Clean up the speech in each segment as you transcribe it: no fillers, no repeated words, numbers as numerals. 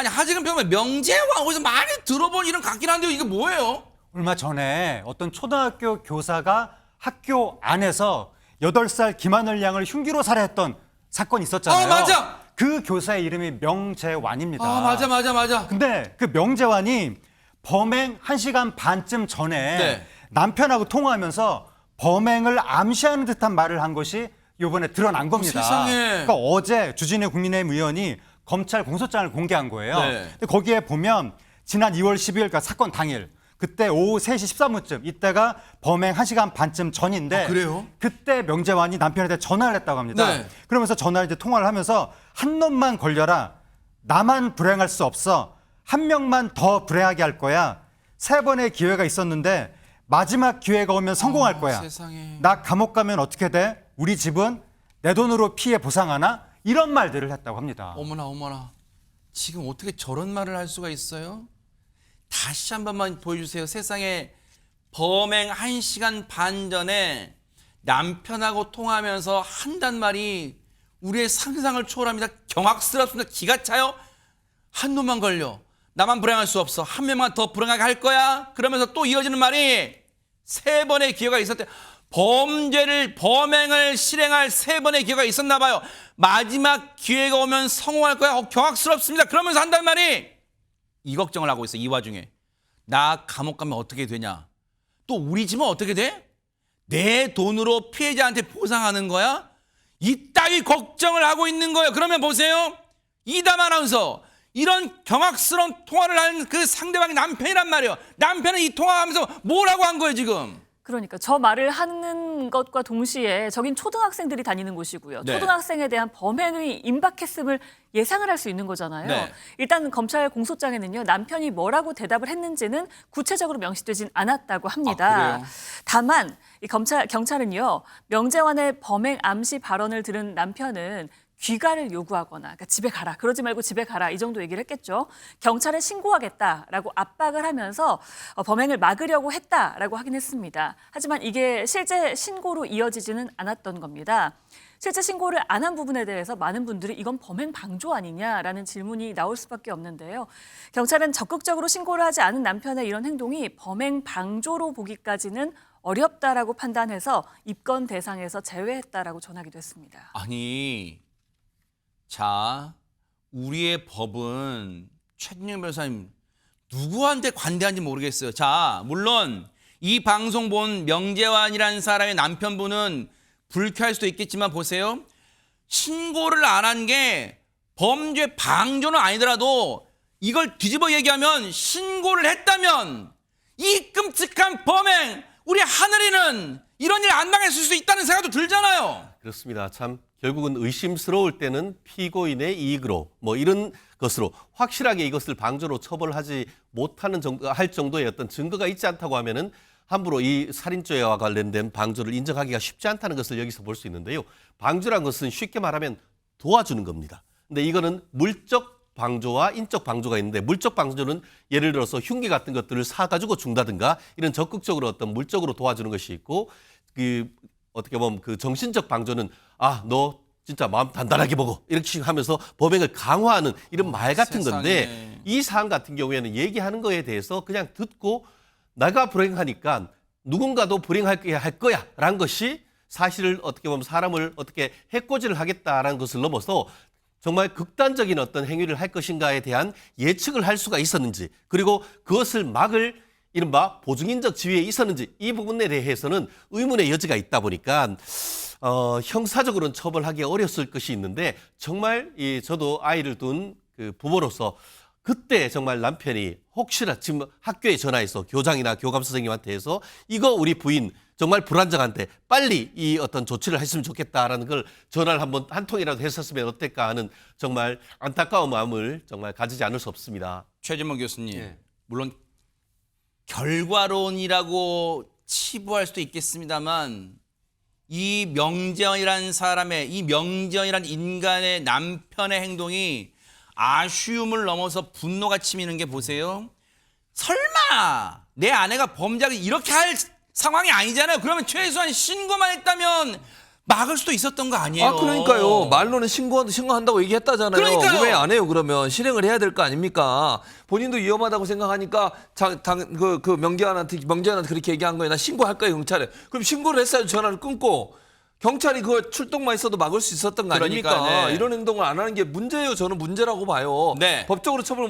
아니 하재근 병원 명재왕 어디서 많이 들어본 이름 같긴 한데요. 이게 뭐예요? 얼마 전에 어떤 초등학교 교사가 학교 안에서 8살 김하늘 양을 흉기로 살해했던 사건이 있었잖아요. 아, 맞아. 그 교사의 이름이 명재완입니다. 아 맞아. 근데 그 명재완이 범행 1시간 반쯤 전에 네. 남편하고 통화하면서 범행을 암시하는 듯한 말을 한 것이 이번에 드러난 겁니다. 세상에. 그러니까 어제 주진우 국민의힘 의원이 검찰 공소장을 공개한 거예요. 네. 근데 거기에 보면 지난 2월 12일, 그러니까 사건 당일 그때 오후 3시 13분쯤 이때가 범행 1시간 반쯤 전인데 그래요? 그때 명재완이 남편한테 전화를 했다고 합니다. 네. 그러면서 전화를 이제 통화를 하면서 한 놈만 걸려라. 나만 불행할 수 없어. 한 명만 더 불행하게 할 거야. 3번의 기회가 있었는데 마지막 기회가 오면 성공할 거야. 세상에. 나 감옥 가면 어떻게 돼? 우리 집은 내 돈으로 피해 보상하나? 이런 말들을 했다고 합니다. 어머나. 지금 어떻게 저런 말을 할 수가 있어요? 다시 한 번만 보여주세요. 세상에 범행 1시간 반 전에 남편하고 통화하면서 한단 말이 우리의 상상을 초월합니다. 경악스럽습니다. 기가 차요. 한 놈만 걸려. 나만 불행할 수 없어. 한 명만 더 불행하게 할 거야. 그러면서 또 이어지는 말이 3번의 기회가 있었대. 범행을 실행할 3번의 기회가 있었나 봐요. 마지막 기회가 오면 성공할 거야. 경악스럽습니다. 그러면서 한단 말이 이 걱정을 하고 있어. 이 와중에 나 감옥 가면 어떻게 되냐. 또 우리 집은 어떻게 돼? 내 돈으로 피해자한테 보상하는 거야? 이따위 걱정을 하고 있는 거예요. 그러면 보세요. 이담 아나운서 이런 경악스러운 통화를 한 그 상대방이 남편이란 말이에요. 남편은 이 통화하면서 뭐라고 한 거예요 지금? 그러니까 저 말을 하는 것과 동시에 저긴 초등학생들이 다니는 곳이고요. 네. 초등학생에 대한 범행이 임박했음을 예상을 할 수 있는 거잖아요. 네. 일단 검찰 공소장에는요. 남편이 뭐라고 대답을 했는지는 구체적으로 명시되진 않았다고 합니다. 그래요? 다만 이 경찰은요. 명재완의 범행 암시 발언을 들은 남편은 귀가를 요구하거나 그러니까 집에 가라. 그러지 말고 집에 가라. 이 정도 얘기를 했겠죠. 경찰에 신고하겠다라고 압박을 하면서 범행을 막으려고 했다라고 하긴 했습니다. 하지만 이게 실제 신고로 이어지지는 않았던 겁니다. 실제 신고를 안 한 부분에 대해서 많은 분들이 이건 범행 방조 아니냐라는 질문이 나올 수밖에 없는데요. 경찰은 적극적으로 신고를 하지 않은 남편의 이런 행동이 범행 방조로 보기까지는 어렵다라고 판단해서 입건 대상에서 제외했다라고 전하기도 했습니다. 아니 자 우리의 법은 최진영 변호사님 누구한테 관대한지 모르겠어요. 자 물론 이 방송 본 명재완이라는 사람의 남편분은 불쾌할 수도 있겠지만 보세요. 신고를 안 한 게 범죄 방조는 아니더라도 이걸 뒤집어 얘기하면 신고를 했다면 이 끔찍한 범행 우리 하늘이는 이런 일 안 당했을 수 있다는 생각도 들잖아요. 그렇습니다. 참 결국은 의심스러울 때는 피고인의 이익으로 뭐 이런 것으로 확실하게 이것을 방조로 처벌하지 못하는 할 정도의 어떤 증거가 있지 않다고 하면은 함부로 이 살인죄와 관련된 방조를 인정하기가 쉽지 않다는 것을 여기서 볼 수 있는데요. 방조란 것은 쉽게 말하면 도와주는 겁니다. 근데 이거는 물적 방조와 인적 방조가 있는데 물적 방조는 예를 들어서 흉기 같은 것들을 사가지고 준다든가 이런 적극적으로 어떤 물적으로 도와주는 것이 있고 그 어떻게 보면 그 정신적 방조는 너 진짜 마음 단단하게 먹어 이렇게 하면서 범행을 강화하는 이런 말 같은 건데 세상에. 이 사안 같은 경우에는 얘기하는 거에 대해서 그냥 듣고 내가 불행하니까 누군가도 불행하게 할 거야 라는 것이 사실을 어떻게 보면 사람을 어떻게 해코지를 하겠다라는 것을 넘어서 정말 극단적인 어떤 행위를 할 것인가에 대한 예측을 할 수가 있었는지 그리고 그것을 막을 이른바 보증인적 지위에 있었는지 이 부분에 대해서는 의문의 여지가 있다 보니까 형사적으로는 처벌하기 어렸을 것이 있는데 정말 저도 아이를 둔 그 부모로서 그때 정말 남편이 혹시나 지금 학교에 전화해서 교장이나 교감 선생님한테 해서 이거 우리 부인 정말 불안정한데 빨리 이 어떤 조치를 했으면 좋겠다라는 걸 전화를 한 통이라도 했었으면 어떨까 하는 정말 안타까운 마음을 정말 가지지 않을 수 없습니다. 최진모 교수님 예. 물론 결과론이라고 치부할 수도 있겠습니다만 이 명재원이라는 사람의 이 명재원이라는 인간의 남편의 행동이 아쉬움을 넘어서 분노가 치미는 게 보세요. 설마 내 아내가 범죄를 이렇게 할 상황이 아니잖아요. 그러면 최소한 신고만 했다면 막을 수도 있었던 거 아니에요? 아, 그러니까요. 말로는 신고한다고 얘기했다잖아요. 그러니까요. 왜 안 해요, 그러면? 실행을 해야 될 거 아닙니까? 본인도 위험하다고 생각하니까 명재환한테 그렇게 얘기한 거예요. 나 신고할 거예요, 경찰에. 그럼 신고를 했어야지 전화를 끊고. 경찰이 그거 출동만 있어도 막을 수 있었던 거 아닙니까? 그러니까, 네. 이런 행동을 안 하는 게 문제예요. 저는 문제라고 봐요. 네. 법적으로 처벌을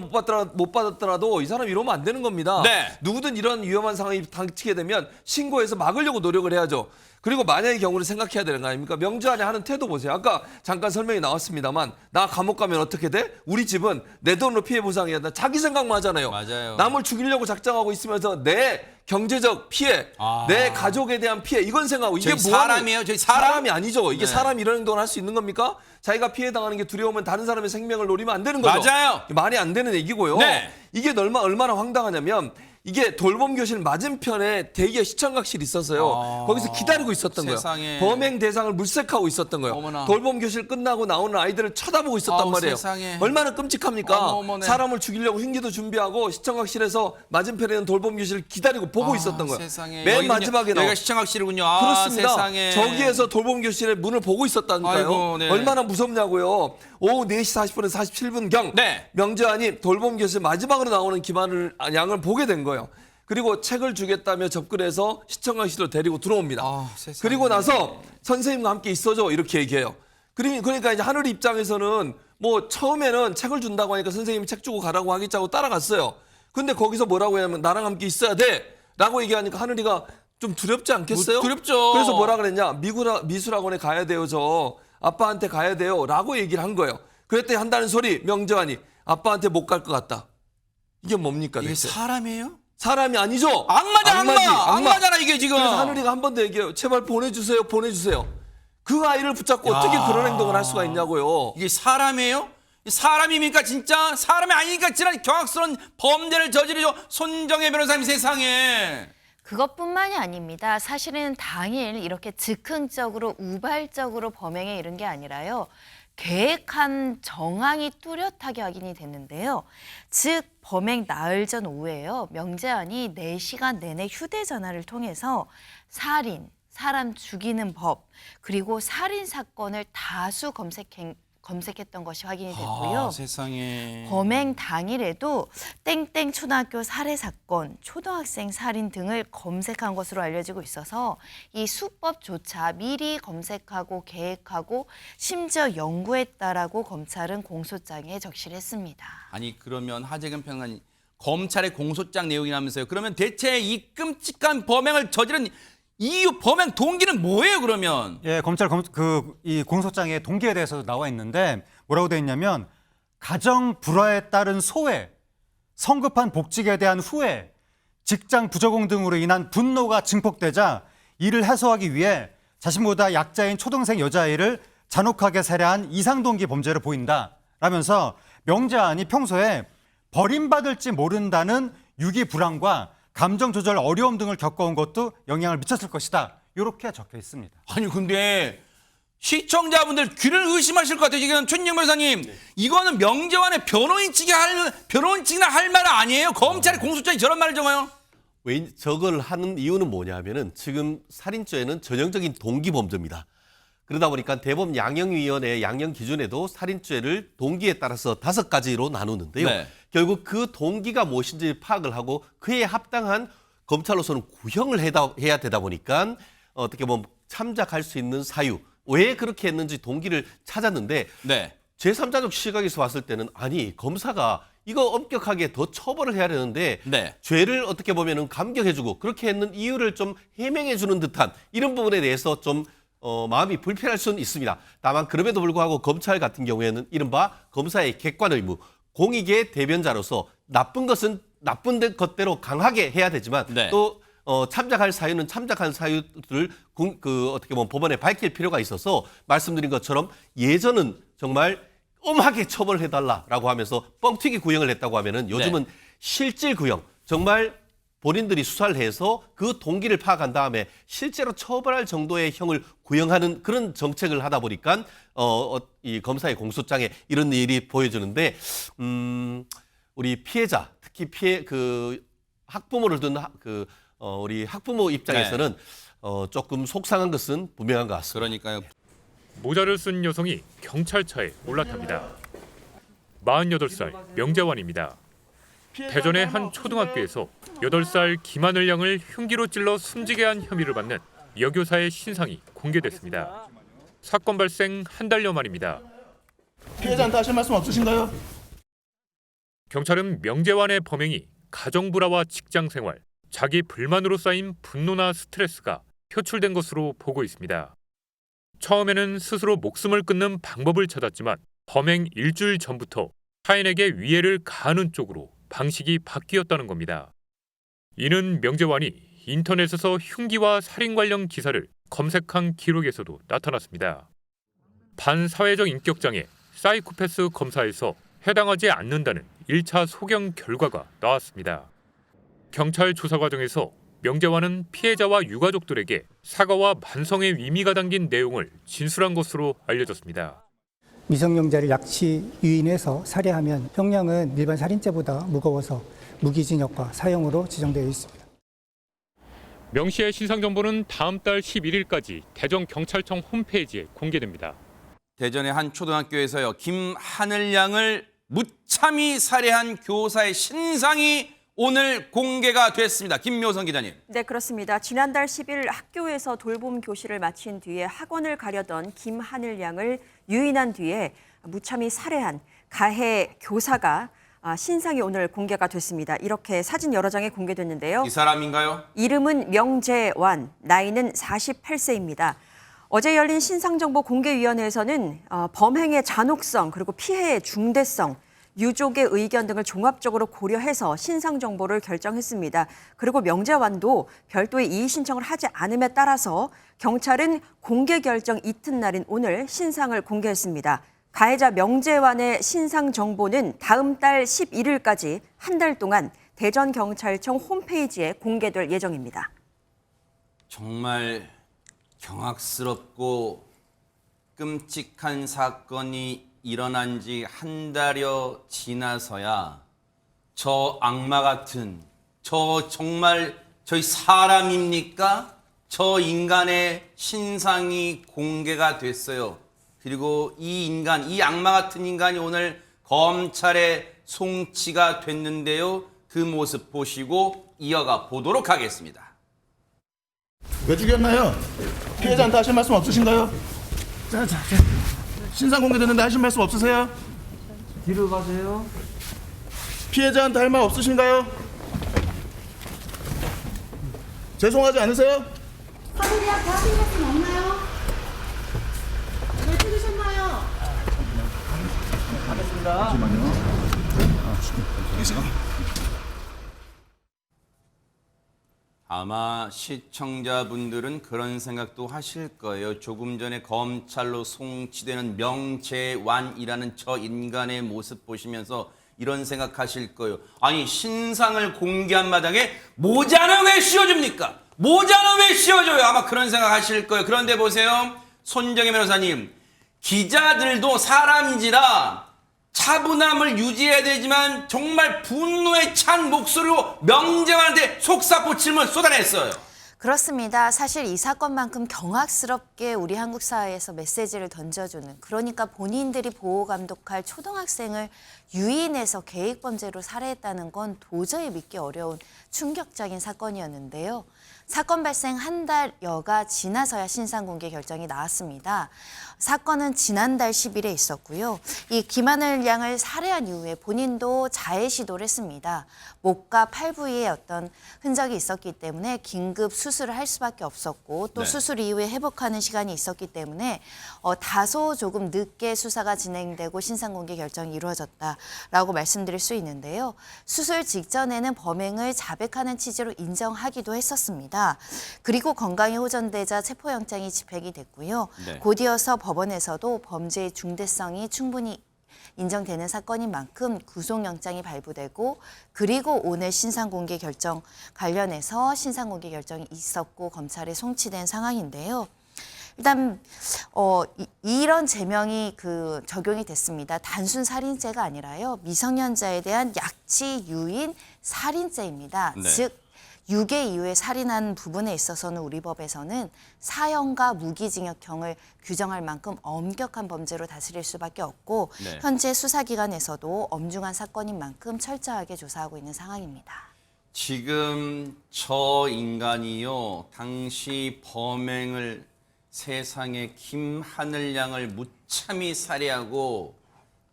못 받았더라도 이 사람 이러면 안 되는 겁니다. 네. 누구든 이런 위험한 상황이 닥치게 되면 신고해서 막으려고 노력을 해야죠. 그리고 만약의 경우를 생각해야 되는 거 아닙니까? 명재환이 하는 태도 보세요. 아까 잠깐 설명이 나왔습니다만 나 감옥 가면 어떻게 돼? 우리 집은 내 돈으로 피해 보상해야 된다. 자기 생각만 하잖아요. 맞아요. 남을 죽이려고 작정하고 있으면서 내 경제적 피해, 내 가족에 대한 피해 이건 생각하고 이게 저희 뭐 사람이에요? 저희 사람? 이 아니죠. 이게 네. 사람이 이런 행동을 할 수 있는 겁니까? 자기가 피해 당하는 게 두려우면 다른 사람의 생명을 노리면 안 되는 거죠. 맞아요. 말이 안 되는 얘기고요. 네. 이게 얼마나 황당하냐면 이게 돌봄교실 맞은편에 대기업 시청각실이 있었어요. 거기서 기다리고 있었던 세상에. 거예요. 범행 대상을 물색하고 있었던 거예요. 어머나. 돌봄교실 끝나고 나오는 아이들을 쳐다보고 있었단 아우, 말이에요. 세상에. 얼마나 끔찍합니까? 어머네. 사람을 죽이려고 흉기도 준비하고 시청각실에서 맞은편에 있는 돌봄교실을 기다리고 보고 있었던 거예요. 세상에. 맨 여기군요. 마지막에 나온 여기가 시청학실이군요. 아, 그렇습니다. 세상에. 저기에서 돌봄교실의 문을 보고 있었다니까요. 아이고, 네. 얼마나 무섭냐고요. 오후 4시 40분에서 47분경 네. 명재환이 돌봄교실 마지막으로 나오는 김하늘 양을 보게 된 거예요. 그리고 책을 주겠다며 접근해서 시청각실로 데리고 들어옵니다. 아, 세상에. 그리고 나서 선생님과 함께 있어줘 이렇게 얘기해요. 그러니까 이제 하늘 입장에서는 뭐 처음에는 책을 준다고 하니까 선생님이 책 주고 가라고 하겠자고 따라갔어요. 근데 거기서 뭐라고 하냐면 나랑 함께 있어야 돼 라고 얘기하니까 하늘이가 좀 두렵지 않겠어요? 두렵죠. 그래서 뭐라 그랬냐? 미술학원에 가야 돼요. 저 아빠한테 가야 돼요 라고 얘기를 한 거예요. 그랬더니 한다는 소리 명재환이 아빠한테 못 갈 것 같다. 이게 뭡니까? 이게 대체? 사람이에요? 사람이 아니죠? 악마다, 악마지, 악마. 악마잖아, 이게 지금. 그래서 하늘이가 한 번 더 얘기해요. 제발 보내주세요. 그 아이를 붙잡고 어떻게 그런 행동을 할 수가 있냐고요. 이게 사람이에요? 사람입니까 진짜? 사람이 아니니까 지난 경악스러운 범죄를 저지르죠. 손정혜 변호사님 세상에. 그것뿐만이 아닙니다. 사실은 당일 이렇게 즉흥적으로 우발적으로 범행에 이른 게 아니라요. 계획한 정황이 뚜렷하게 확인이 됐는데요. 즉 범행 나흘 전 오후에요. 명재환이 4시간 내내 휴대전화를 통해서 살인, 사람 죽이는 법, 그리고 살인 사건을 다수 검색했던 것이 확인이 됐고요. 아, 세상에. 범행 당일에도 땡땡 초등학교 살해 사건, 초등학생 살인 등을 검색한 것으로 알려지고 있어서 이 수법조차 미리 검색하고 계획하고 심지어 연구했다라고 검찰은 공소장에 적시를 했습니다. 아니 그러면 하재근 평론가님 검찰의 공소장 내용이라면서요. 그러면 대체 이 끔찍한 범행을 저지른 이유 범행 동기는 뭐예요 그러면? 예, 검찰 이 공소장에 동기에 대해서도 나와 있는데 뭐라고 되어 있냐면 가정 불화에 따른 소외, 성급한 복직에 대한 후회, 직장 부적응 등으로 인한 분노가 증폭되자 이를 해소하기 위해 자신보다 약자인 초등생 여자아이를 잔혹하게 살해한 이상동기 범죄를 보인다 라면서 명재환이 평소에 버림받을지 모른다는 유기 불안과 감정 조절 어려움 등을 겪어온 것도 영향을 미쳤을 것이다. 이렇게 적혀 있습니다. 아니 근데 시청자분들 귀를 의심하실 것 같아요. 지금 최진영 변호사님 이거는 명재환의 변호인 측이나 할 말 아니에요? 검찰의 공소장이 저런 말을 정해요? 왜 저걸 하는 이유는 뭐냐면은 지금 살인죄는 전형적인 동기 범죄입니다. 그러다 보니까 대법원 양형위원회 양형 기준에도 살인죄를 동기에 따라서 5가지로 나누는데요. 네. 결국 그 동기가 무엇인지 파악을 하고 그에 합당한 검찰로서는 구형을 해야 되다 보니까 어떻게 보면 참작할 수 있는 사유, 왜 그렇게 했는지 동기를 찾았는데 네. 제3자적 시각에서 봤을 때는 아니 검사가 이거 엄격하게 더 처벌을 해야 되는데 네. 죄를 어떻게 보면은 감경해주고 그렇게 했는 이유를 좀 해명해주는 듯한 이런 부분에 대해서 좀 마음이 불편할 수는 있습니다. 다만 그럼에도 불구하고 검찰 같은 경우에는 이른바 검사의 객관 의무, 공익의 대변자로서 나쁜 것은 나쁜 것대로 강하게 해야 되지만 네. 또 참작할 사유는 참작한 사유들을 어떻게 보면 법원에 밝힐 필요가 있어서 말씀드린 것처럼 예전은 정말 엄하게 처벌해달라라고 하면서 뻥튀기 구형을 했다고 하면은 요즘은 실질 구형, 정말 본인들이 수사를 해서 그 동기를 파악한 다음에 실제로 처벌할 정도의 형을 구형하는 그런 정책을 하다 보니까 이 검사의 공소장에 이런 일이 보여주는데 우리 피해자 특히 학부모를 둔 우리 학부모 입장에서는 조금 속상한 것은 분명한 것 같습니다. 그러니까요. 모자를 쓴 여성이 경찰차에 올라탑니다. 48살 명재환입니다. 대전의 한 초등학교에서 8살 김하늘 양을 흉기로 찔러 숨지게 한 혐의를 받는 여교사의 신상이 공개됐습니다. 사건 발생 한 달여 만입니다. 피해자한테 하실 말씀 없으신가요? 경찰은 명재환의 범행이 가정 불화와 직장 생활, 자기 불만으로 쌓인 분노나 스트레스가 표출된 것으로 보고 있습니다. 처음에는 스스로 목숨을 끊는 방법을 찾았지만 범행 일주일 전부터 타인에게 위해를 가하는 쪽으로 방식이 바뀌었다는 겁니다. 이는 명재환이 인터넷에서 흉기와 살인 관련 기사를 검색한 기록에서도 나타났습니다. 반사회적 인격장애 사이코패스 검사에서 해당하지 않는다는 1차 소견 결과가 나왔습니다. 경찰 조사 과정에서 명재환은 피해자와 유가족들에게 사과와 반성의 의미가 담긴 내용을 진술한 것으로 알려졌습니다. 미성년자를 약치 유인해서 살해하면 형량은 일반 살인죄보다 무거워서 무기징역과 사형으로 지정되어 있습니다. 명 씨의 신상 정보는 다음 달 11일까지 대전경찰청 홈페이지에 공개됩니다. 대전의 한 초등학교에서요. 김하늘 양을 무참히 살해한 교사의 신상이 오늘 공개가 됐습니다. 김묘선 기자님. 네, 그렇습니다. 지난달 10일 학교에서 돌봄 교실을 마친 뒤에 학원을 가려던 김하늘 양을 유인한 뒤에 무참히 살해한 가해 교사가 신상이 오늘 공개가 됐습니다. 이렇게 사진 여러 장이 공개됐는데요. 이 사람인가요? 이름은 명재완, 나이는 48세입니다. 어제 열린 신상정보공개위원회에서는 범행의 잔혹성 그리고 피해의 중대성, 유족의 의견 등을 종합적으로 고려해서 신상 정보를 결정했습니다. 그리고 명재완도 별도의 이의 신청을 하지 않음에 따라서 경찰은 공개 결정 이튿날인 오늘 신상을 공개했습니다. 가해자 명재완의 신상 정보는 다음 달 11일까지 한 달 동안 대전경찰청 홈페이지에 공개될 예정입니다. 정말 경악스럽고 끔찍한 사건이 일어난 지 한 달여 지나서야 저 악마 같은 정말 저희 사람입니까? 저 인간의 신상이 공개가 됐어요. 그리고 이 악마 같은 인간이 오늘 검찰에 송치가 됐는데요. 그 모습 보시고 이어가 보도록 하겠습니다. 왜 죽였나요? 피해자한테 하실 말씀 없으신가요? 신상 공개됐는데 하실 말씀 없으세요? 뒤로 가세요. 피해자한테 할 말 없으신가요? 죄송하지 않으세요? 사무리한테 하실 말씀 없나요? 왜 찍으셨나요? 하겠습니다. 아마 시청자분들은 그런 생각도 하실 거예요. 조금 전에 검찰로 송치되는 명재완이라는 저 인간의 모습 보시면서 이런 생각하실 거예요. 아니 신상을 공개한 마당에 모자는 왜 씌워줍니까? 모자는 왜 씌워줘요? 아마 그런 생각하실 거예요. 그런데 보세요. 손정혜 변호사님. 기자들도 사람인지라 차분함을 유지해야 되지만 정말 분노에 찬 목소리로 명재완한테 속사포 질문을 쏟아냈어요. 그렇습니다. 사실 이 사건만큼 경악스럽게 우리 한국 사회에서 메시지를 던져주는, 그러니까 본인들이 보호 감독할 초등학생을 유인해서 계획범죄로 살해했다는 건 도저히 믿기 어려운 충격적인 사건이었는데요. 사건 발생 한 달여가 지나서야 신상 공개 결정이 나왔습니다. 사건은 지난달 10일에 있었고요. 이 김하늘 양을 살해한 이후에 본인도 자해 시도를 했습니다. 목과 팔 부위에 어떤 흔적이 있었기 때문에 긴급 수술을 할 수밖에 없었고 또 수술 이후에 회복하는 시간이 있었기 때문에 다소 조금 늦게 수사가 진행되고 신상 공개 결정이 이루어졌다라고 말씀드릴 수 있는데요. 수술 직전에는 범행을 자백하는 취지로 인정하기도 했었습니다. 그리고 건강이 호전되자 체포영장이 집행이 됐고요. 곧이어서 법원에서도 범죄의 중대성이 충분히 인정되는 사건인 만큼 구속영장이 발부되고 그리고 오늘 신상공개 결정 관련해서 신상공개 결정이 있었고 검찰에 송치된 상황인데요. 일단 이런 제명이 적용이 됐습니다. 단순 살인죄가 아니라요. 미성년자에 대한 약치, 유인, 살인죄입니다. 즉 유괴 이후에 살인한 부분에 있어서는 우리 법에서는 사형과 무기징역형을 규정할 만큼 엄격한 범죄로 다스릴 수밖에 없고 네. 현재 수사기관에서도 엄중한 사건인 만큼 철저하게 조사하고 있는 상황입니다. 지금 저 인간이요, 당시 범행을 세상에 김하늘 양을 무참히 살해하고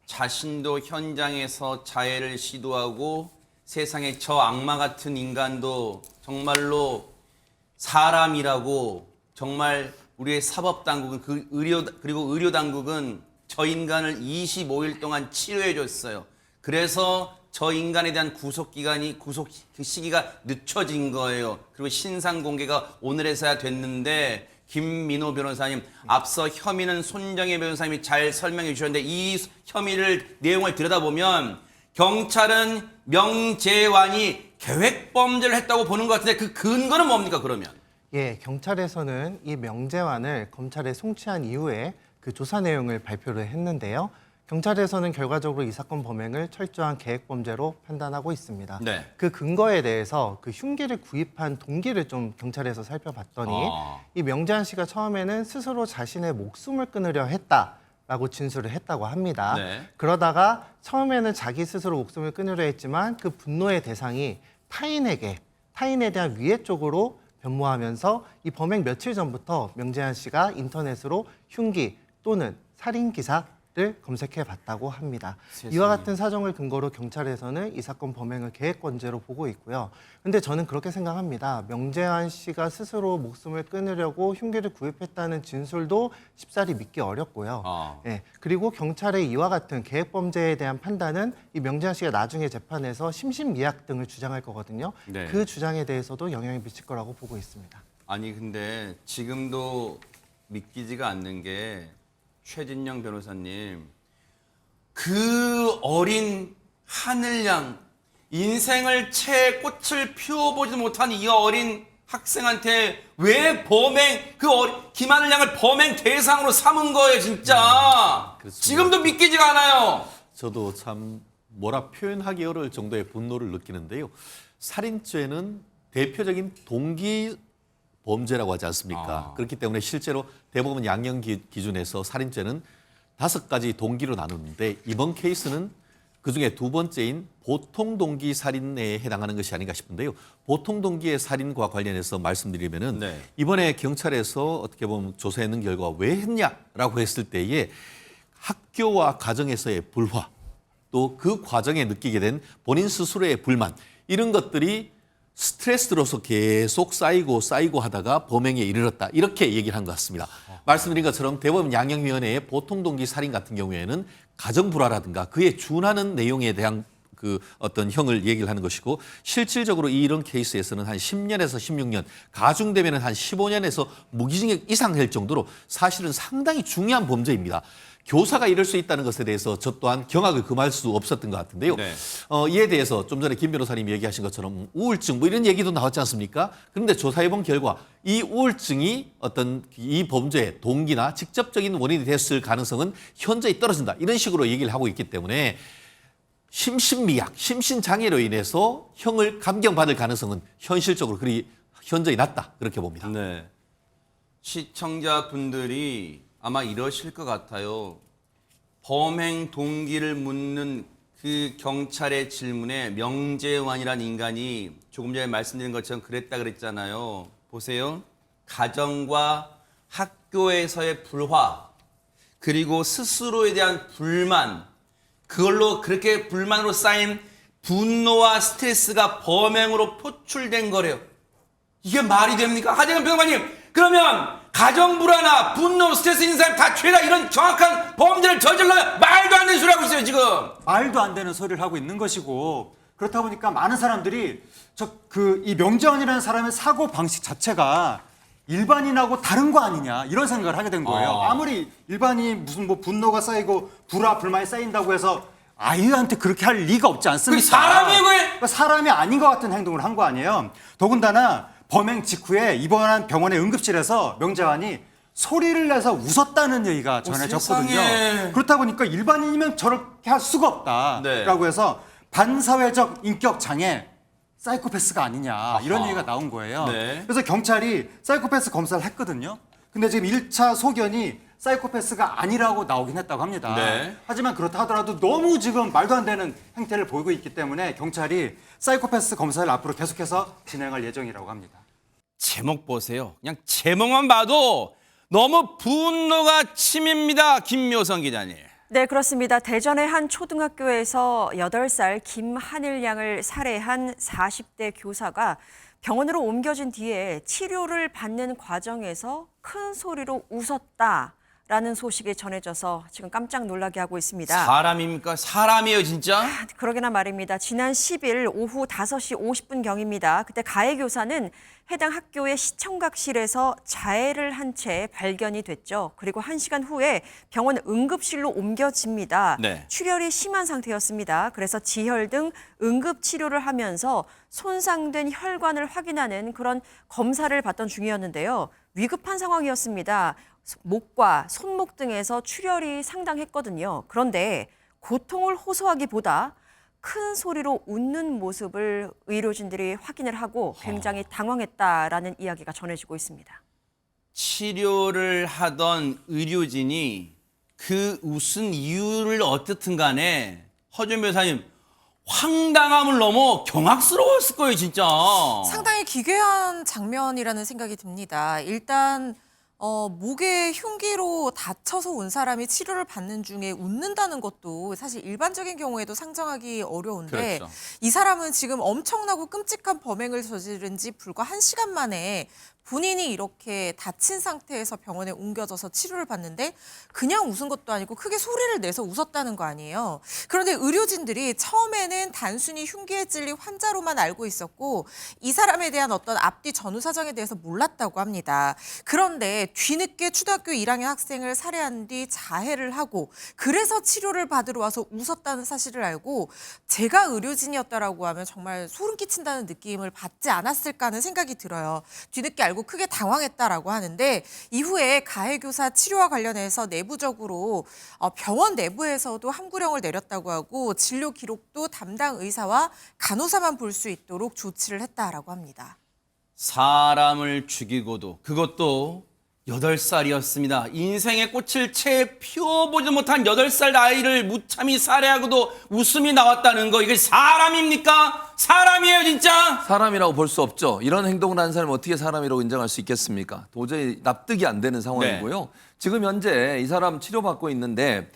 자신도 현장에서 자해를 시도하고 세상에 저 악마 같은 인간도 정말로 사람이라고 정말 우리의 사법당국은 그리고 의료당국은 저 인간을 25일 동안 치료해 줬어요. 그래서 저 인간에 대한 구속 그 시기가 늦춰진 거예요. 그리고 신상 공개가 오늘에서야 됐는데 김민호 변호사님, 앞서 혐의는 손정혜 변호사님이 잘 설명해 주셨는데 이 혐의를 내용을 들여다보면 경찰은 명재환이 계획범죄를 했다고 보는 것 같은데 그 근거는 뭡니까 그러면? 예, 경찰에서는 이 명재환을 검찰에 송치한 이후에 그 조사 내용을 발표를 했는데요. 경찰에서는 결과적으로 이 사건 범행을 철저한 계획범죄로 판단하고 있습니다. 네. 그 근거에 대해서 그 흉기를 구입한 동기를 좀 경찰에서 살펴봤더니 이 명재환 씨가 처음에는 스스로 자신의 목숨을 끊으려 했다라고 진술을 했다고 합니다. 네. 그러다가 처음에는 자기 스스로 목숨을 끊으려 했지만 그 분노의 대상이 타인에 대한 위해 쪽으로 변모하면서 이 범행 며칠 전부터 명재환 씨가 인터넷으로 흉기 또는 살인 기사를 검색해 봤다고 합니다. 세상에. 이와 같은 사정을 근거로 경찰에서는 이 사건 범행을 계획범죄로 보고 있고요. 근데 저는 그렇게 생각합니다. 명재환 씨가 스스로 목숨을 끊으려고 흉기를 구입했다는 진술도 쉽사리 믿기 어렵고요. 예, 그리고 경찰의 이와 같은 계획범죄에 대한 판단은 이 명재환 씨가 나중에 재판에서 심신미약 등을 주장할 거거든요. 네. 그 주장에 대해서도 영향을 미칠 거라고 보고 있습니다. 아니 근데 지금도 믿기지가 않는 게 최진영 변호사님, 그 어린 하늘양, 인생을 채 꽃을 피워보지도 못한 이 어린 학생한테 왜 김하늘양을 범행 대상으로 삼은 거예요 진짜. 그렇습니다. 지금도 믿기지가 않아요. 저도 참 뭐라 표현하기 어려울 정도의 분노를 느끼는데요. 살인죄는 대표적인 동기 범죄라고 하지 않습니까? 그렇기 때문에 실제로 대법원 양형 기준에서 살인죄는 5가지 동기로 나누는데 이번 케이스는 그중에 두 번째인 보통 동기 살인에 해당하는 것이 아닌가 싶은데요. 보통 동기의 살인과 관련해서 말씀드리면은 네. 이번에 경찰에서 어떻게 보면 조사했는 결과 왜 했냐라고 했을 때에 학교와 가정에서의 불화, 또 그 과정에 느끼게 된 본인 스스로의 불만, 이런 것들이 스트레스로서 계속 쌓이고 하다가 범행에 이르렀다. 이렇게 얘기를 한 것 같습니다. 말씀드린 것처럼 대법원 양형위원회의 보통 동기 살인 같은 경우에는 가정 불화라든가 그에 준하는 내용에 대한 그 어떤 형을 얘기를 하는 것이고, 실질적으로 이런 케이스에서는 한 10년에서 16년, 가중되면 한 15년에서 무기징역 이상 될 정도로 사실은 상당히 중요한 범죄입니다. 교사가 이럴 수 있다는 것에 대해서 저 또한 경악을 금할 수 없었던 것 같은데요. 네. 이에 대해서 좀 전에 김 변호사님이 얘기하신 것처럼 우울증 뭐 이런 얘기도 나왔지 않습니까? 그런데 조사해본 결과 이 우울증이 어떤 이 범죄의 동기나 직접적인 원인이 됐을 가능성은 현저히 떨어진다. 이런 식으로 얘기를 하고 있기 때문에 심신미약, 심신장애로 인해서 형을 감경받을 가능성은 현실적으로 그리 현저히 낮다. 그렇게 봅니다. 네. 시청자분들이 아마 이러실 것 같아요. 범행 동기를 묻는 그 경찰의 질문에 명재환이라는 인간이 조금 전에 말씀드린 것처럼 그랬잖아요. 보세요. 가정과 학교에서의 불화, 그리고 스스로에 대한 불만, 그걸로 그렇게 불만으로 쌓인 분노와 스트레스가 범행으로 표출된 거래요. 이게 말이 됩니까? 하재근 변호사님, 그러면 가정 불화나 분노, 스트레스 있는 사람 다 죄다 이런 정확한 범죄를 저질러야 말도 안 되는 소리 하고 있어요, 지금. 말도 안 되는 소리를 하고 있는 것이고, 그렇다 보니까 많은 사람들이 이 명재환이라는 사람의 사고 방식 자체가 일반인하고 다른 거 아니냐 이런 생각을 하게 된 거예요. 아무리 일반인 무슨 뭐 분노가 쌓이고 불화 불만이 쌓인다고 해서 아이한테 그렇게 할 리가 없지 않습니까? 사람이에요, 그게? 그러니까 사람이 아닌 것 같은 행동을 한 거 아니에요. 더군다나 범행 직후에 입원한 병원의 응급실에서 명재환이 소리를 내서 웃었다는 얘기가 전해졌거든요. 세상에. 그렇다 보니까 일반인이면 저렇게 할 수가 없다라고 해서 반사회적 인격 장애, 사이코패스가 아니냐 이런 얘기가 나온 거예요. 네. 그래서 경찰이 사이코패스 검사를 했거든요. 근데 지금 1차 소견이 사이코패스가 아니라고 나오긴 했다고 합니다. 네. 하지만 그렇다 하더라도 너무 지금 말도 안 되는 행태를 보이고 있기 때문에 경찰이 사이코패스 검사를 앞으로 계속해서 진행할 예정이라고 합니다. 제목 보세요. 그냥 제목만 봐도 너무 분노가 치밉니다. 김묘성 기자님. 네, 그렇습니다. 대전의 한 초등학교에서 8살 김하늘 양을 살해한 40대 교사가 병원으로 옮겨진 뒤에 치료를 받는 과정에서 큰 소리로 웃었다라는 소식이 전해져서 지금 깜짝 놀라게 하고 있습니다. 사람입니까? 사람이에요, 진짜? 그러게나 말입니다. 지난 10일 오후 5시 50분경입니다. 그때 가해 교사는 해당 학교의 시청각실에서 자해를 한 채 발견이 됐죠. 그리고 1시간 후에 병원 응급실로 옮겨집니다. 네. 출혈이 심한 상태였습니다. 그래서 지혈 등 응급치료를 하면서 손상된 혈관을 확인하는 그런 검사를 받던 중이었는데요. 위급한 상황이었습니다. 목과 손목 등에서 출혈이 상당했거든요. 그런데 고통을 호소하기보다 큰 소리로 웃는 모습을 의료진들이 확인을 하고 굉장히 당황했다라는 이야기가 전해지고 있습니다. 치료를 하던 의료진이 그 웃은 이유를 어떻든 간에 허준 변호사님 황당함을 넘어 경악스러웠을 거예요, 진짜. 상당히 기괴한 장면이라는 생각이 듭니다. 일단 목에 흉기로 다쳐서 온 사람이 치료를 받는 중에 웃는다는 것도 사실 일반적인 경우에도 상정하기 어려운데 그렇죠. 이 사람은 지금 엄청나고 끔찍한 범행을 저지른 지 불과 1시간 만에 본인이 이렇게 다친 상태에서 병원에 옮겨져서 치료를 받는데 그냥 웃은 것도 아니고 크게 소리를 내서 웃었다는 거 아니에요. 그런데 의료진들이 처음에는 단순히 흉기에 찔린 환자로만 알고 있었고 이 사람에 대한 어떤 앞뒤 전후 사정에 대해서 몰랐다고 합니다. 그런데 뒤늦게 초등학교 1학년 학생을 살해한 뒤 자해를 하고 그래서 치료를 받으러 와서 웃었다는 사실을 알고 제가 의료진이었다라고 하면 정말 소름 끼친다는 느낌을 받지 않았을까 하는 생각이 들어요. 뒤늦게 알고 크게 당황했다라고 하는데 이후에 가해 교사 치료와 관련해서 내부적으로 병원 내부에서도 함구령을 내렸다고 하고 진료 기록도 담당 의사와 간호사만 볼 수 있도록 조치를 했다라고 합니다. 사람을 죽이고도 그것도 8살이었습니다. 인생의 꽃을 채 피워보지 못한 8살 아이를 무참히 살해하고도 웃음이 나왔다는 거 이게 사람입니까? 사람이에요 진짜? 사람이라고 볼 수 없죠. 이런 행동을 하는 사람을 어떻게 사람이라고 인정할 수 있겠습니까? 도저히 납득이 안 되는 상황이고요. 지금 현재 이 사람 치료받고 있는데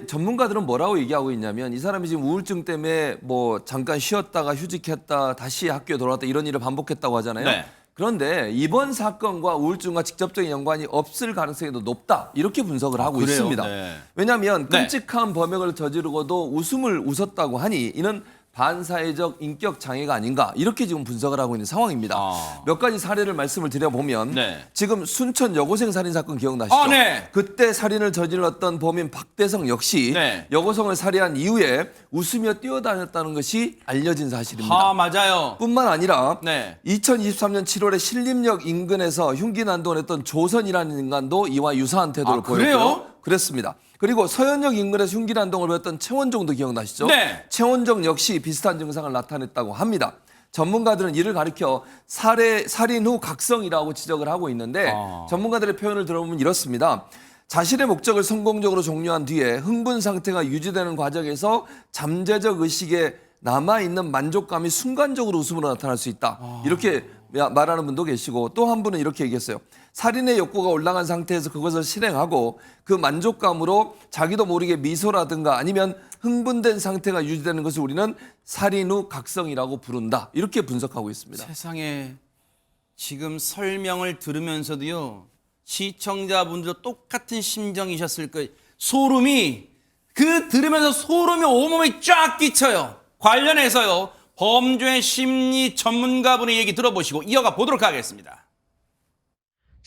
전문가들은 뭐라고 얘기하고 있냐면 이 사람이 지금 우울증 때문에 뭐 잠깐 쉬었다가 휴직했다 다시 학교에 돌아왔다 이런 일을 반복했다고 하잖아요. 네. 그런데 이번 사건과 우울증과 직접적인 연관이 없을 가능성이 더 높다 이렇게 분석을 하고 그래요? 있습니다. 네. 왜냐하면 네. 끔찍한 범행을 저지르고도 웃음을 웃었다고 하니 이는 반사회적 인격 장애가 아닌가 이렇게 지금 분석을 하고 있는 상황입니다. 몇 가지 사례를 말씀을 드려보면 네. 지금 순천 여고생 살인 사건 기억나시죠? 네. 그때 살인을 저질렀던 범인 박대성 역시 네. 여고생을 살해한 이후에 웃으며 뛰어다녔다는 것이 알려진 사실입니다. 맞아요. 뿐만 아니라 네. 2023년 7월에 신림역 인근에서 흉기 난동했던 조선이라는 인간도 이와 유사한 태도를 보였고요. 그래요? 그랬습니다. 그리고 서현역 인근에서 흉기 난동을 벌였던 최원종도 기억나시죠? 네. 최원종 역시 비슷한 증상을 나타냈다고 합니다. 전문가들은 이를 가리켜 살인 후 각성이라고 지적을 하고 있는데 전문가들의 표현을 들어보면 이렇습니다. 자신의 목적을 성공적으로 종료한 뒤에 흥분 상태가 유지되는 과정에서 잠재적 의식에 남아있는 만족감이 순간적으로 웃음으로 나타날 수 있다. 이렇게 말하는 분도 계시고 또 한 분은 이렇게 얘기했어요. 살인의 욕구가 올라간 상태에서 그것을 실행하고 그 만족감으로 자기도 모르게 미소라든가 아니면 흥분된 상태가 유지되는 것을 우리는 살인 후 각성이라고 부른다. 이렇게 분석하고 있습니다. 세상에 지금 설명을 들으면서도요. 시청자분들도 똑같은 심정이셨을 거예요. 소름이 들으면서 소름이 온몸에 쫙 끼쳐요. 관련해서요. 범죄 심리 전문가분의 얘기 들어보시고 이어가 보도록 하겠습니다.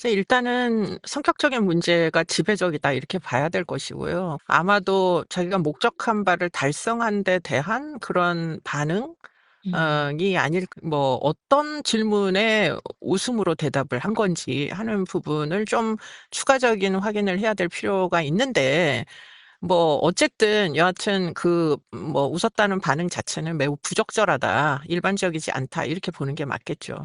일단은 성격적인 문제가 지배적이다 이렇게 봐야 될 것이고요. 아마도 자기가 목적한 바를 달성한 데 대한 그런 반응이 아닐 뭐 어떤 질문에 웃음으로 대답을 한 건지 하는 부분을 좀 추가적인 확인을 해야 될 필요가 있는데 뭐 어쨌든 여하튼 그 뭐 웃었다는 반응 자체는 매우 부적절하다, 일반적이지 않다 이렇게 보는 게 맞겠죠.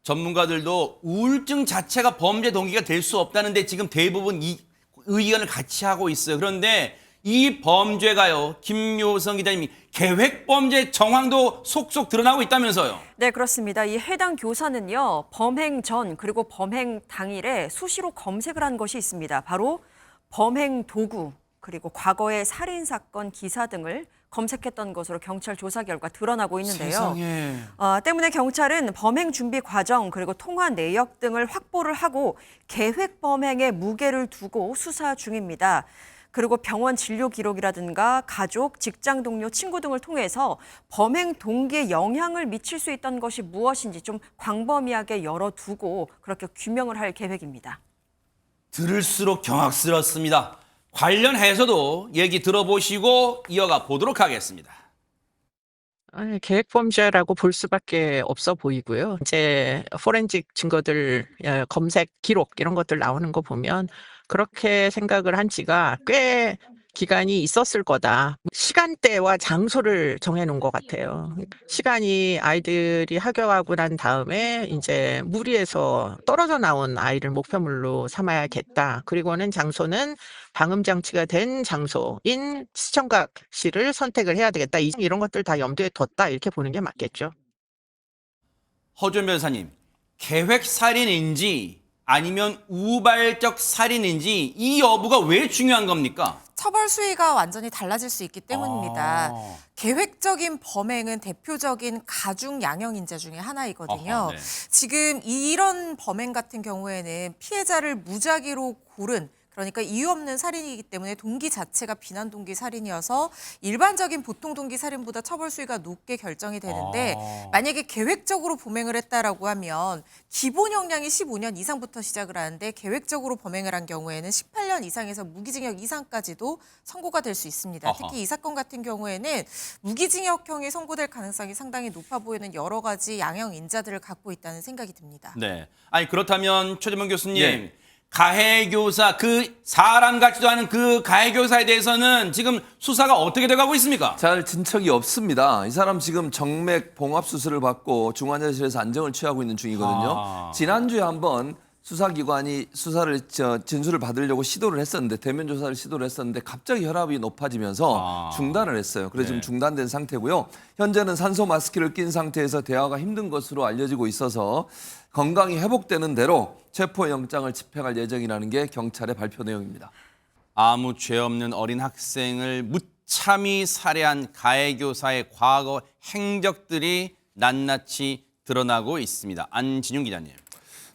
전문가들도 우울증 자체가 범죄 동기가 될 수 없다는데 지금 대부분 이 의견을 같이 하고 있어요. 그런데 이 범죄가요, 김요성 기자님이 계획범죄 정황도 속속 드러나고 있다면서요. 네, 그렇습니다. 이 해당 교사는요, 범행 전 그리고 범행 당일에 수시로 검색을 한 것이 있습니다. 바로 범행 도구 그리고 과거의 살인 사건 기사 등을 검색했던 것으로 경찰 조사 결과 드러나고 있는데요. 세상에. 때문에 경찰은 범행 준비 과정 그리고 통화 내역 등을 확보를 하고 계획 범행에 무게를 두고 수사 중입니다. 그리고 병원 진료 기록이라든가 가족, 직장 동료, 친구 등을 통해서 범행 동기에 영향을 미칠 수 있던 것이 무엇인지 좀 광범위하게 열어두고 그렇게 규명을 할 계획입니다. 들을수록 경악스럽습니다. 관련해서도 얘기 들어보시고 이어가 보도록 하겠습니다. 아니, 계획범죄라고 볼 수밖에 없어 보이고요. 이제 포렌식 증거들, 검색 기록 이런 것들 나오는 거 보면 그렇게 생각을 한 지가 꽤 기간이 있었을 거다. 시간대와 장소를 정해놓은 것 같아요. 시간이 아이들이 하교하고 난 다음에 이제 무리해서 떨어져 나온 아이를 목표물로 삼아야겠다. 그리고는 장소는 방음 장치가 된 장소인 시청각실을 선택을 해야 되겠다. 이런 것들 다 염두에 뒀다. 이렇게 보는 게 맞겠죠. 허준 변호사님, 계획 살인인지 아니면 우발적 살인인지 이 여부가 왜 중요한 겁니까? 처벌 수위가 완전히 달라질 수 있기 때문입니다. 아. 계획적인 범행은 대표적인 가중 양형 인재 중에 하나이거든요. 어허, 네. 지금 이런 범행 같은 경우에는 피해자를 무작위로 고른, 그러니까 이유 없는 살인이기 때문에 동기 자체가 비난 동기 살인이어서 일반적인 보통 동기 살인보다 처벌 수위가 높게 결정이 되는데 만약에 계획적으로 범행을 했다라고 하면 기본 형량이 15년 이상부터 시작을 하는데 계획적으로 범행을 한 경우에는 18년 이상에서 무기징역 이상까지도 선고가 될 수 있습니다. 아하. 특히 이 사건 같은 경우에는 무기징역형이 선고될 가능성이 상당히 높아 보이는 여러 가지 양형 인자들을 갖고 있다는 생각이 듭니다. 네. 아니 그렇다면 최재명 교수님, 예. 가해교사 그 사람 같지도 않은 그 가해교사에 대해서는 지금 수사가 어떻게 돼가고 있습니까? 잘 진척이 없습니다. 이 사람 지금 정맥 봉합 수술을 받고 중환자실에서 안정을 취하고 있는 중이거든요. 아. 지난주에 한번 수사기관이 진술을 받으려고 시도를 했었는데 대면 조사를 시도를 했었는데 갑자기 혈압이 높아지면서 중단을 했어요. 그래서 지금 중단된 상태고요. 현재는 산소 마스크를 낀 상태에서 대화가 힘든 것으로 알려지고 있어서 건강이 회복되는 대로 체포영장을 집행할 예정이라는 게 경찰의 발표 내용입니다. 아무 죄 없는 어린 학생을 무참히 살해한 가해교사의 과거 행적들이 낱낱이 드러나고 있습니다. 안진용 기자님.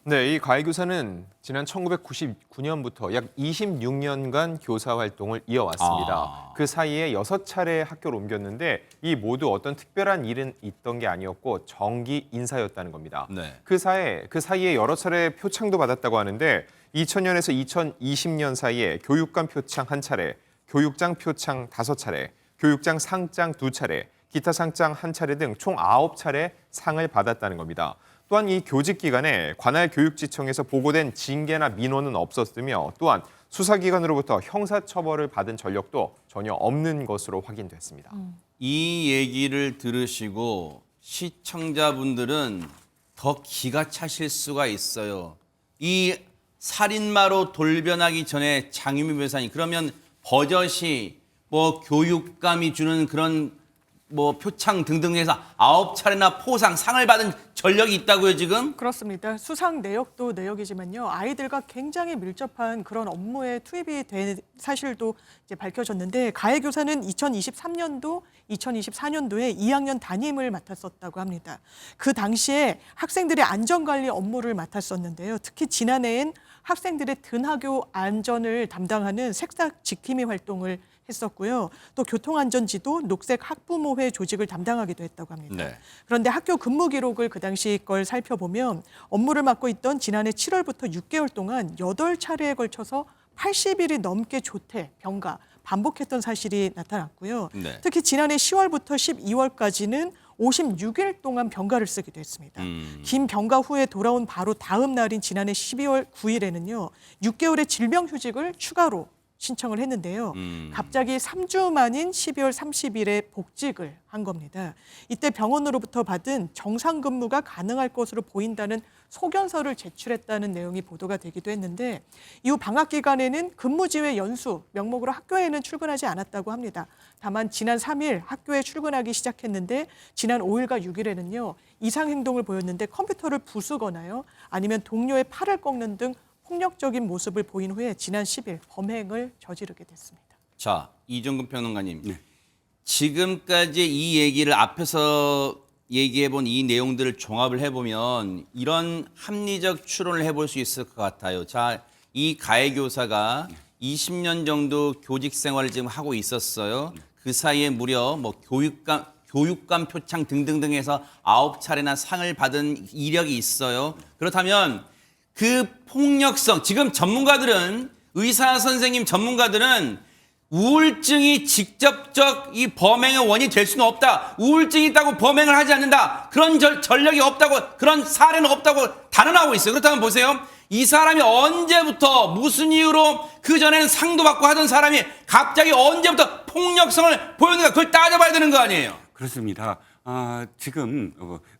네, 이 가해교사는 지난 1999년부터 약 26년간 교사 활동을 이어왔습니다. 그 사이에 6차례 학교를 옮겼는데 이 모두 어떤 특별한 일은 있던 게 아니었고 정기 인사였다는 겁니다. 네. 그 사이에 여러 차례 표창도 받았다고 하는데 2000년에서 2020년 사이에 교육감 표창 1차례, 교육장 표창 5차례, 교육장 상장 2차례, 기타 상장 1차례 등 총 9차례 상을 받았다는 겁니다. 또한 이 교직 기간에 관할 교육지청에서 보고된 징계나 민원은 없었으며 또한 수사기관으로부터 형사처벌을 받은 전력도 전혀 없는 것으로 확인됐습니다. 이 얘기를 들으시고 시청자분들은 더 기가 차실 수가 있어요. 이 살인마로 돌변하기 전에 장유미 변호사님, 그러면 버젓이 뭐 교육감이 주는 그런 뭐 표창 등등 해서 9차례나 포상, 상을 받은 전력이 있다고요, 지금? 그렇습니다. 수상 내역도 내역이지만요. 아이들과 굉장히 밀접한 그런 업무에 투입이 된 사실도 이제 밝혀졌는데 가해 교사는 2023년도, 2024년도에 2학년 담임을 맡았었다고 합니다. 그 당시에 학생들의 안전관리 업무를 맡았었는데요. 특히 지난해엔 학생들의 등하교 안전을 담당하는 색상 지킴이 활동을 했었고요. 또 교통안전지도 녹색 학부모회 조직을 담당하기도 했다고 합니다. 네. 그런데 학교 근무 기록을 그 당시 걸 살펴보면 업무를 맡고 있던 지난해 7월부터 6개월 동안 8차례에 걸쳐서 80일이 넘게 조퇴, 병가, 반복했던 사실이 나타났고요. 네. 특히 지난해 10월부터 12월까지는 56일 동안 병가를 쓰기도 했습니다. 긴 병가 후에 돌아온 바로 다음 날인 지난해 12월 9일에는요. 6개월의 질병휴직을 추가로 신청을 했는데요. 갑자기 3주 만인 12월 30일에 복직을 한 겁니다. 이때 병원으로부터 받은 정상 근무가 가능할 것으로 보인다는 소견서를 제출했다는 내용이 보도가 되기도 했는데 이후 방학 기간에는 근무지회 연수 명목으로 학교에는 출근하지 않았다고 합니다. 다만 지난 3일 학교에 출근하기 시작했는데 지난 5일과 6일에는요. 이상 행동을 보였는데 컴퓨터를 부수거나요. 아니면 동료의 팔을 꺾는 등 폭력적인 모습을 보인 후에 지난 10일 범행을 저지르게 됐습니다. 자, 이종근 평론가님. 지금까지 이 얘기를 앞에서 얘기해본 이 내용들을 종합을 해보면 이런 합리적 추론을 해볼 수 있을 것 같아요. 자, 이 가해교사가 20년 정도 교직 생활을 지금 하고 있었어요. 그 사이에 무려 뭐 교육감 표창 등등등 해서 9차례나 상을 받은 이력이 있어요. 그렇다면 그 폭력성, 지금 전문가들은, 의사 선생님 전문가들은 우울증이 직접적 이 범행의 원인이 될 수는 없다. 우울증이 있다고 범행을 하지 않는다. 그런 전력이 없다고, 그런 사례는 없다고 단언하고 있어요. 그렇다면 보세요. 이 사람이 언제부터 무슨 이유로 그전에는 상도 받고 하던 사람이 갑자기 언제부터 폭력성을 보였는가, 그걸 따져봐야 되는 거 아니에요. 그렇습니다. 지금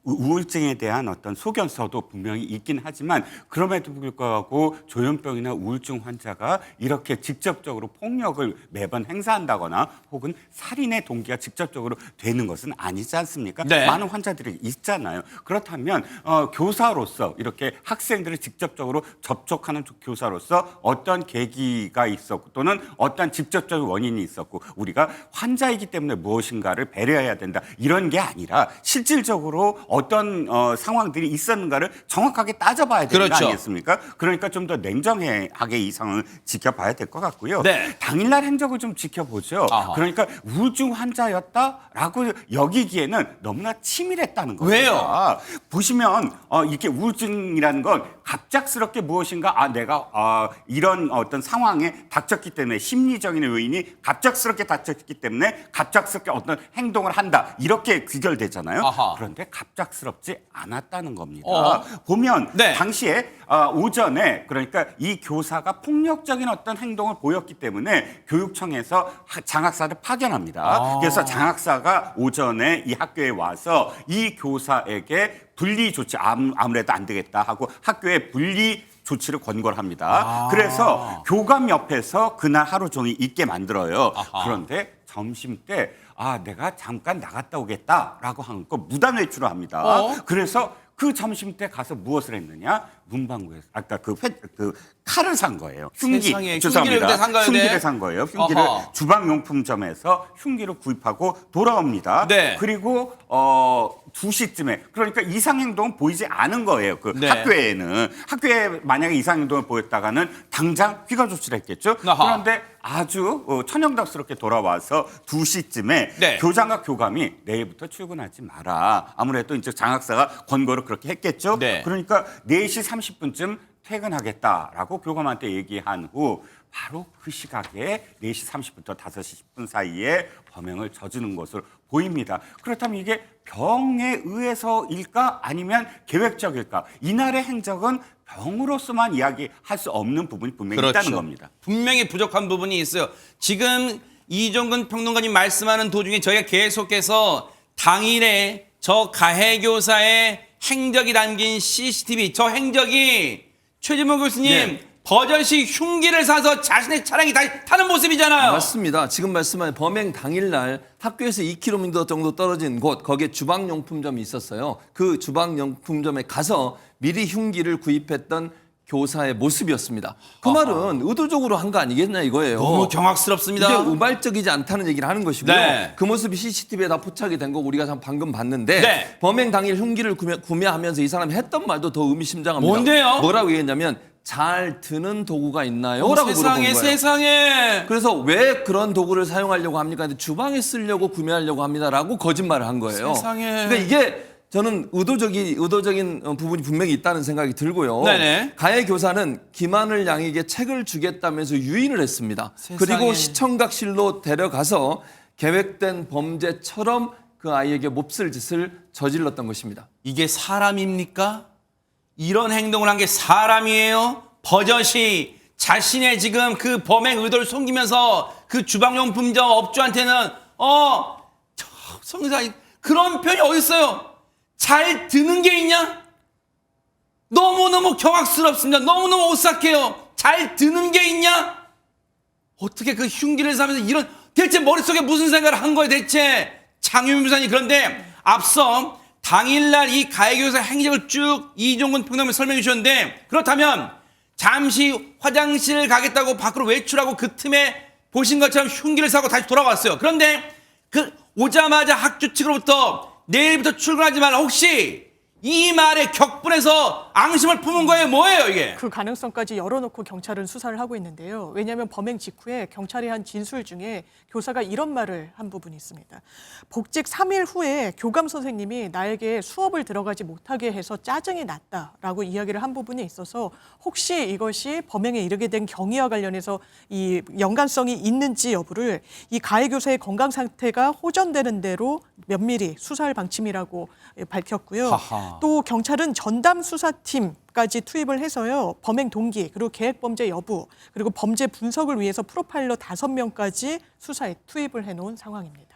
우울증에 대한 어떤 소견서도 분명히 있긴 하지만 그럼에도 불구하고 조현병이나 우울증 환자가 이렇게 직접적으로 폭력을 매번 행사한다거나 혹은 살인의 동기가 직접적으로 되는 것은 아니지 않습니까? 네. 많은 환자들이 있잖아요. 그렇다면 교사로서 이렇게 학생들을 직접적으로 접촉하는 교사로서 어떤 계기가 있었고 또는 어떤 직접적인 원인이 있었고 우리가 환자이기 때문에 무엇인가를 배려해야 된다. 이런 게 아니라 실질적으로 어떤 상황들이 있었는가를 정확하게 따져봐야 되는 거 아니겠습니까? 그러니까 좀 더 냉정하게 이 상황을 지켜봐야 될 것 같고요. 네. 당일날 행적을 좀 지켜보죠. 아하. 그러니까 우울증 환자였다라고 여기기에는 너무나 치밀했다는 거예요. 왜요? 보시면 이렇게 우울증이라는 건 갑작스럽게 무엇인가 내가 이런 어떤 상황에 닥쳤기 때문에 심리적인 요인이 갑작스럽게 닥쳤기 때문에 갑작스럽게 어떤 행동을 한다 이렇게 귀결되잖아요. 아하. 그런데 갑작스럽지 않았다는 겁니다. 보면 네. 당시에 오전에 그러니까 이 교사가 폭력적인 어떤 행동을 보였기 때문에 교육청에서 장학사를 파견합니다. 그래서 장학사가 오전에 이 학교에 와서 이 교사에게 분리 조치 아무래도 안 되겠다 하고 학교에 분리 조치를 권고를 합니다. 그래서 교감 옆에서 그날 하루 종일 있게 만들어요. 그런데 점심 때 내가 잠깐 나갔다 오겠다라고 한 거 무단 외출을 합니다. 그래서 그 점심 때 가서 무엇을 했느냐? 문방구에서 아까 그 칼을 산 거예요. 흉기. 세상에, 죄송합니다. 흉기를 산 거예요, 흉기를 네? 산 거예요. 흉기를 어허. 주방용품점에서 흉기를 구입하고 돌아옵니다. 네. 그리고 2시쯤에 그러니까 이상행동은 보이지 않은 거예요. 그 네. 학교에 만약에 이상행동을 보였다가는 당장 휴가 조치를 했겠죠. 아하. 그런데 아주 천연덕스럽게 돌아와서 2시쯤에 네. 교장과 교감이 내일부터 출근하지 마라. 아무래도 이제 장학사가 권고를 그렇게 했겠죠. 네. 그러니까 4시 30분쯤 퇴근하겠다라고 교감한테 얘기한 후 바로 그 시각에 4시 30분부터 5시 10분 사이에 범행을 저지른 것으로 보입니다. 그렇다면 이게 병에 의해서일까 아니면 계획적일까? 이날의 행적은 병으로서만 이야기할 수 없는 부분이 분명히 있다는 겁니다. 분명히 부족한 부분이 있어요. 지금 이종근 평론가님 말씀하는 도중에 저희가 계속해서 당일에 저 가해교사의 행적이 담긴 CCTV, 저 행적이 최진봉 교수님 네. 버젓이 흉기를 사서 자신의 차량이 다시 타는 모습이잖아요. 맞습니다. 지금 말씀하신 범행 당일날 학교에서 2km 정도 떨어진 곳, 거기에 주방용품점이 있었어요. 그 주방용품점에 가서 미리 흉기를 구입했던 교사의 모습이었습니다. 그 말은 의도적으로 한 거 아니겠냐 이거예요. 너무 경악스럽습니다. 이게 우발적이지 않다는 얘기를 하는 것이고요. 네. 그 모습이 CCTV에 다 포착이 된 거 우리가 방금 봤는데 네. 범행 당일 흉기를 구매하면서 이 사람이 했던 말도 더 의미심장합니다. 뭔데요? 뭐라고 얘기했냐면 잘 드는 도구가 있나요? 라고 세상에 물어본 거예요. 세상에. 그래서 왜 그런 도구를 사용하려고 합니까? 근데 주방에 쓰려고 구매하려고 합니다라고 거짓말을 한 거예요. 세상에. 그러니까 이게 저는 의도적인 부분이 분명히 있다는 생각이 들고요. 네네. 가해 교사는 김하늘 양에게 책을 주겠다면서 유인을 했습니다. 세상에. 그리고 시청각실로 데려가서 계획된 범죄처럼 그 아이에게 몹쓸 짓을 저질렀던 것입니다. 이게 사람입니까? 이런 행동을 한 게 사람이에요? 버젓이 자신의 지금 그 범행 의도를 숨기면서 그 주방용품점 업주한테는 성사 그런 표현이 어디 있어요? 잘 드는 게 있냐? 너무너무 경악스럽습니다. 너무너무 오싹해요. 잘 드는 게 있냐? 어떻게 그 흉기를 사면서 이런 대체 머릿속에 무슨 생각을 한 거예요 대체 장유민 변호사님. 그런데 앞서 당일날 이 가해교사 행적을 쭉 이종근 평론가님이 설명해 주셨는데 그렇다면 잠시 화장실 가겠다고 밖으로 외출하고 그 틈에 보신 것처럼 흉기를 사고 다시 돌아왔어요. 그런데 그 오자마자 학주 측으로부터 내일부터 출근하지 말라 혹시 이 말에 격분해서 앙심을 품은 거예요? 뭐예요 이게? 그 가능성까지 열어놓고 경찰은 수사를 하고 있는데요. 왜냐하면 범행 직후에 경찰이 한 진술 중에 교사가 이런 말을 한 부분이 있습니다. 복직 3일 후에 교감 선생님이 나에게 수업을 들어가지 못하게 해서 짜증이 났다라고 이야기를 한 부분이 있어서 혹시 이것이 범행에 이르게 된 경위와 관련해서 이 연관성이 있는지 여부를 이 가해 교사의 건강 상태가 호전되는 대로 면밀히 수사할 방침이라고 밝혔고요. 하하. 또 경찰은 전담 수사팀까지 투입을 해서요. 범행 동기 그리고 계획 범죄 여부 그리고 범죄 분석을 위해서 프로파일러 5명까지 수사에 투입을 해놓은 상황입니다.